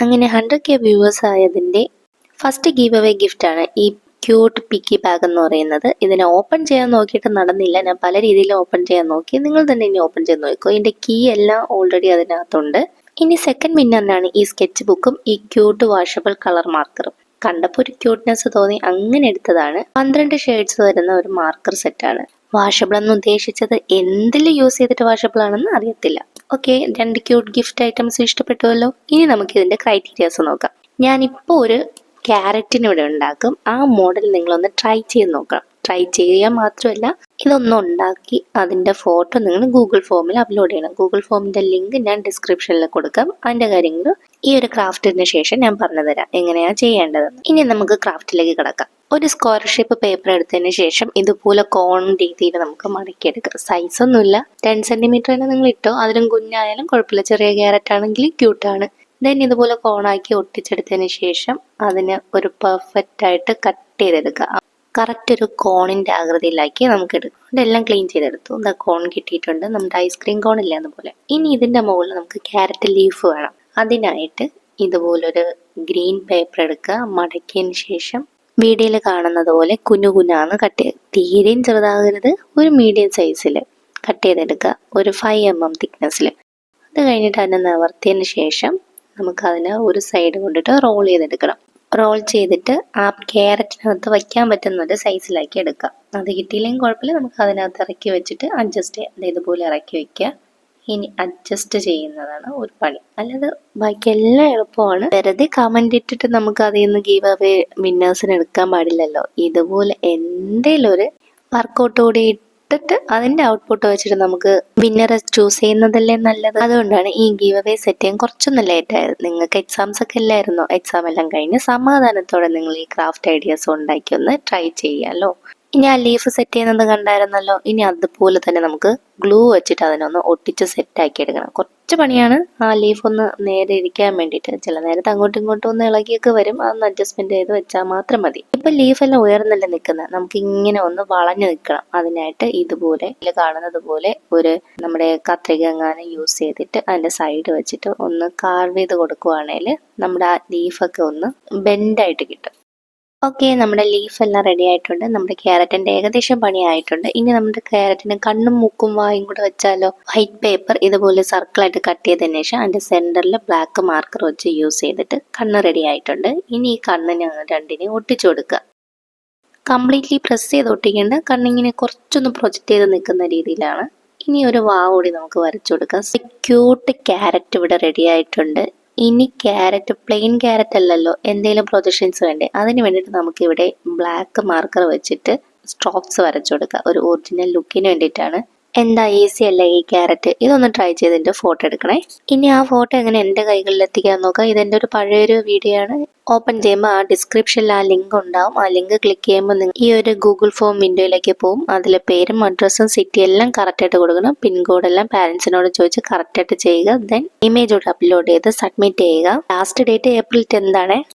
അങ്ങനെ 100K viewers ആയതിൻ്റെ first give away ഗിഫ്റ്റാണ് ഈ ക്യൂട്ട് പിക്കി ബാഗ് എന്ന് പറയുന്നത്. ഇതിനെ ഓപ്പൺ ചെയ്യാൻ നോക്കിയിട്ട് നടന്നില്ല. ഞാൻ പല രീതിയിൽ ഓപ്പൺ ചെയ്യാൻ നോക്കി. നിങ്ങൾ തന്നെ ഇനി ഓപ്പൺ ചെയ്ത് നോക്കിക്കോ. ഇതിൻ്റെ കീ എല്ലാം ഓൾറെഡി അതിനകത്തുണ്ട്. ഇനി സെക്കൻഡ് വിന്നറിനാണ് ഈ സ്കെച്ച് ബുക്കും ഈ ക്യൂട്ട് വാഷബിൾ കളർ മാർക്കറും. കണ്ടപ്പോൾ ഒരു ക്യൂട്ട്നെസ് തോന്നി, അങ്ങനെ എടുത്തതാണ്. 12 ഷെയ്ഡ്സ് വരുന്ന ഒരു മാർക്കർ സെറ്റാണ്. വാഷബിൾ എന്ന് ഉദ്ദേശിച്ചത് എന്തിൽ യൂസ് ചെയ്തിട്ട് വാഷബിൾ ആണെന്ന് അറിയത്തില്ല. ഓക്കെ, 2 ക്യൂട്ട് ഗിഫ്റ്റ് ഐറ്റംസ് ഇഷ്ടപ്പെട്ടുവല്ലോ. ഇനി നമുക്ക് ഇതിന്റെ ക്രൈറ്റീരിയാസ് നോക്കാം. ഞാനിപ്പോൾ ഒരു ക്യാരറ്റിന് ഇവിടെ ഉണ്ടാക്കും. ആ മോഡൽ നിങ്ങളൊന്ന് ട്രൈ ചെയ്ത് നോക്കണം. ട്രൈ ചെയ്യാൻ മാത്രമല്ല, ഇതൊന്നും ഉണ്ടാക്കി അതിൻ്റെ ഫോട്ടോ നിങ്ങൾ ഗൂഗിൾ ഫോമിൽ അപ്ലോഡ് ചെയ്യണം. ഗൂഗിൾ ഫോമിൻ്റെ ലിങ്ക് ഞാൻ ഡിസ്ക്രിപ്ഷനിൽ കൊടുക്കാം. അതിൻ്റെ കാര്യങ്ങൾ ഈ ഒരു ക്രാഫ്റ്റിന് ശേഷം ഞാൻ പറഞ്ഞു തരാം എങ്ങനെയാണ് ചെയ്യേണ്ടതെന്ന്. ഇനി നമുക്ക് ക്രാഫ്റ്റിലേക്ക് കിടക്കാം. ഒരു സ്ക്വയർ ഷേപ്പ് പേപ്പർ എടുത്തതിന് ശേഷം ഇതുപോലെ കോൺ രീതിയിൽ നമുക്ക് മടക്കിയെടുക്കാം. സൈസ് ഒന്നുമില്ല, 10 സെൻറ്റിമീറ്റർ തന്നെ നിങ്ങൾ ഇട്ടോ. അതിലും കുഞ്ഞായാലും കുഴപ്പമില്ല. ചെറിയ ക്യാരറ്റ് ആണെങ്കിൽ ക്യൂട്ടാണ്. ദെൻ ഇതുപോലെ കോണാക്കി ഒട്ടിച്ചെടുത്തതിന് ശേഷം അതിനെ ഒരു പെർഫെക്റ്റ് ആയിട്ട് കട്ട് ചെയ്തെടുക്കുക. കറക്റ്റ് ഒരു കോണിൻ്റെ ആകൃതിയിലാക്കി നമുക്ക് എടുക്കാം. ഇതെല്ലാം ക്ലീൻ ചെയ്തെടുത്തു. എന്താ കോൺ കിട്ടിയിട്ടുണ്ട്. നമ്മുടെ ഐസ്ക്രീം കോൺ ഇല്ല അതുപോലെ. ഇനി ഇതിൻ്റെ മുകളിൽ നമുക്ക് ക്യാരറ്റ് ലീഫ് വേണം. അതിനായിട്ട് ഇതുപോലൊരു ഗ്രീൻ പേപ്പർ എടുക്കുക. മടക്കിയതിന് ശേഷം വീഡിയോയിൽ കാണുന്നത് പോലെ കുനുകുനാന്ന് കട്ട് ചെയ്ത്, തീരെയും ചെറുതാകരുത്, ഒരു മീഡിയം സൈസിൽ കട്ട് ചെയ്തെടുക്കുക. ഒരു 5 mm തിക്നെസ്സിൽ. അത് കഴിഞ്ഞിട്ട് അതിനെ നിവർത്തിയതിന് ശേഷം നമുക്കതിനെ ഒരു സൈഡ് കൊണ്ടിട്ട് റോൾ ചെയ്തെടുക്കണം. റോൾ ചെയ്തിട്ട് ആ ക്യാരറ്റിനകത്ത് വയ്ക്കാൻ പറ്റുന്ന ഒരു സൈസിലാക്കി എടുക്കാം. അത് കിട്ടിയില്ലെങ്കിൽ കുഴപ്പമില്ല, നമുക്ക് അതിനകത്ത് ഇറക്കി വെച്ചിട്ട് അഡ്ജസ്റ്റ് ചെയ്യാം. ഇതുപോലെ ഇറക്കി വയ്ക്കുക. ഇനി അഡ്ജസ്റ്റ് ചെയ്യുന്നതാണ് ഒരു പണി, അല്ലാതെ ബാക്കി എല്ലാം എളുപ്പമാണ്. വെറുതെ കമന്റ് ഇട്ടിട്ട് നമുക്ക് അതിൽ നിന്ന് ഗീവ് അവേ വിന്നേഴ്സിന് എടുക്കാൻ പാടില്ലല്ലോ. ഇതുപോലെ എന്തെങ്കിലും ഒരു വർക്കൗട്ട് കൂടി ഇട്ടിട്ട് അതിന്റെ ഔട്ട്പുട്ട് വെച്ചിട്ട് നമുക്ക് വിന്നറെ ചൂസ് ചെയ്യുന്നതല്ലേ നല്ലത്. അതുകൊണ്ടാണ് ഈ ഗീവ് അവേ സെറ്റ് ചെയ്യാൻ കുറച്ചൊന്നും ലേറ്റ് ആയത്. നിങ്ങൾക്ക് എക്സാംസ് ഒക്കെ അല്ലായിരുന്നോ? എക്സാം എല്ലാം കഴിഞ്ഞ് സമാധാനത്തോടെ നിങ്ങൾ ഈ ക്രാഫ്റ്റ് ഐഡിയാസ് ഉണ്ടാക്കി ഒന്ന് ട്രൈ ചെയ്യാമല്ലോ. ഇനി ആ ലീഫ് സെറ്റ് ചെയ്യുന്നത് കണ്ടായിരുന്നല്ലോ. ഇനി അതുപോലെ തന്നെ നമുക്ക് ഗ്ലൂ വെച്ചിട്ട് അതിനൊന്ന് ഒട്ടിച്ച് സെറ്റാക്കി എടുക്കണം. കുറച്ച് പണിയാണ് ആ ലീഫ് ഒന്ന് നേരെ ഇരിക്കാൻ വേണ്ടിയിട്ട്. ചില നേരത്ത് അങ്ങോട്ടും ഇങ്ങോട്ടും ഒന്ന് ഇളകിയൊക്കെ വരും. അതൊന്ന് അഡ്ജസ്റ്റ്മെന്റ് ചെയ്ത് വെച്ചാൽ മാത്രം മതി. ഇപ്പം ലീഫെല്ലാം ഉയർന്നല്ല നിൽക്കുന്നത്, നമുക്ക് ഇങ്ങനെ ഒന്ന് വളഞ്ഞു നിൽക്കണം. അതിനായിട്ട് ഇതുപോലെ കാണുന്നത് പോലെ ഒരു നമ്മുടെ കത്രിക എങ്ങാനും യൂസ് ചെയ്തിട്ട് അതിൻ്റെ സൈഡ് വെച്ചിട്ട് ഒന്ന് കാർവ് ചെയ്ത് കൊടുക്കുവാണെങ്കിൽ നമ്മുടെ ആ ലീഫൊക്കെ ഒന്ന് ബെൻഡായിട്ട് കിട്ടും. ഓക്കെ, നമ്മുടെ ലീഫ് എല്ലാം റെഡി ആയിട്ടുണ്ട്. നമ്മുടെ ക്യാരറ്റിന്റെ ഏകദേശം പണി ആയിട്ടുണ്ട്. ഇനി നമ്മുടെ ക്യാരറ്റിന് കണ്ണും മൂക്കും വായും കൂടെ വെച്ചാലോ. വൈറ്റ് പേപ്പർ ഇതുപോലെ സർക്കിളായിട്ട് കട്ട് ചെയ്തതിന് ശേഷം അതിന്റെ സെന്ററിൽ ബ്ലാക്ക് മാർക്കർ വെച്ച് യൂസ് ചെയ്തിട്ട് കണ്ണ് റെഡി ആയിട്ടുണ്ട്. ഇനി ഈ കണ്ണിന് രണ്ടിനെയും ഒട്ടിച്ചു കൊടുക്കുക. കംപ്ലീറ്റ്ലി പ്രസ് ചെയ്ത് ഒട്ടിക്കേണ്ട, കണ്ണിങ്ങനെ കുറച്ചൊന്ന് പ്രൊജക്റ്റ് ചെയ്ത് നിൽക്കുന്ന രീതിയിലാണ്. ഇനി ഒരു വാവ് കൂടി നമുക്ക് വരച്ചു കൊടുക്കാം. ക്യൂട്ട് ക്യാരറ്റ് ഇവിടെ റെഡി ആയിട്ടുണ്ട്. ഇനി ക്യാരറ്റ് പ്ലെയിൻ ക്യാരറ്റ് അല്ലല്ലോ, എന്തെങ്കിലും പ്രൊജക്ഷൻസ് വേണ്ടേ? അതിന് വേണ്ടിയിട്ട് നമുക്ക് ഇവിടെ ബ്ലാക്ക് മാർക്കർ വെച്ചിട്ട് സ്ട്രോക്സ് വരച്ചു കൊടുക്കുക. ഒരു ഒറിജിനൽ ലുക്കിന് വേണ്ടിയിട്ടാണ്. എന്താ ഈസി അല്ലേ ഈ ക്യാരറ്റ്? ഇതൊന്ന് ട്രൈ ചെയ്തിട്ട് ഫോട്ടോ എടുക്കണേ. ഇനി ആ ഫോട്ടോ എങ്ങനെ എൻ്റെ കൈകളിൽ എത്തിക്കാൻ നോക്കാം. ഇതെൻ്റെ ഒരു പഴയൊരു വീഡിയോ ആണ്. ഓപ്പൺ ചെയ്യുമ്പോൾ ആ ഡിസ്ക്രിപ്ഷനിൽ ആ ലിങ്ക് ഉണ്ടാവും. ആ ലിങ്ക് ക്ലിക്ക് ചെയ്യുമ്പോൾ നിങ്ങൾ ഈ ഒരു ഗൂഗിൾ ഫോം വിൻഡോയിലേക്ക് പോകും. അതിൽ പേരും അഡ്രസ്സും സിറ്റി എല്ലാം കറക്റ്റായിട്ട് കൊടുക്കണം. പിൻകോഡ് എല്ലാം പാരൻസിനോട് ചോദിച്ച് കറക്റ്റായിട്ട് ചെയ്യുക. ദെൻ ഇമേജോട് അപ്ലോഡ് ചെയ്ത് സബ്മിറ്റ് ചെയ്യുക. ലാസ്റ്റ് ഡേറ്റ് April 10 ആണ്.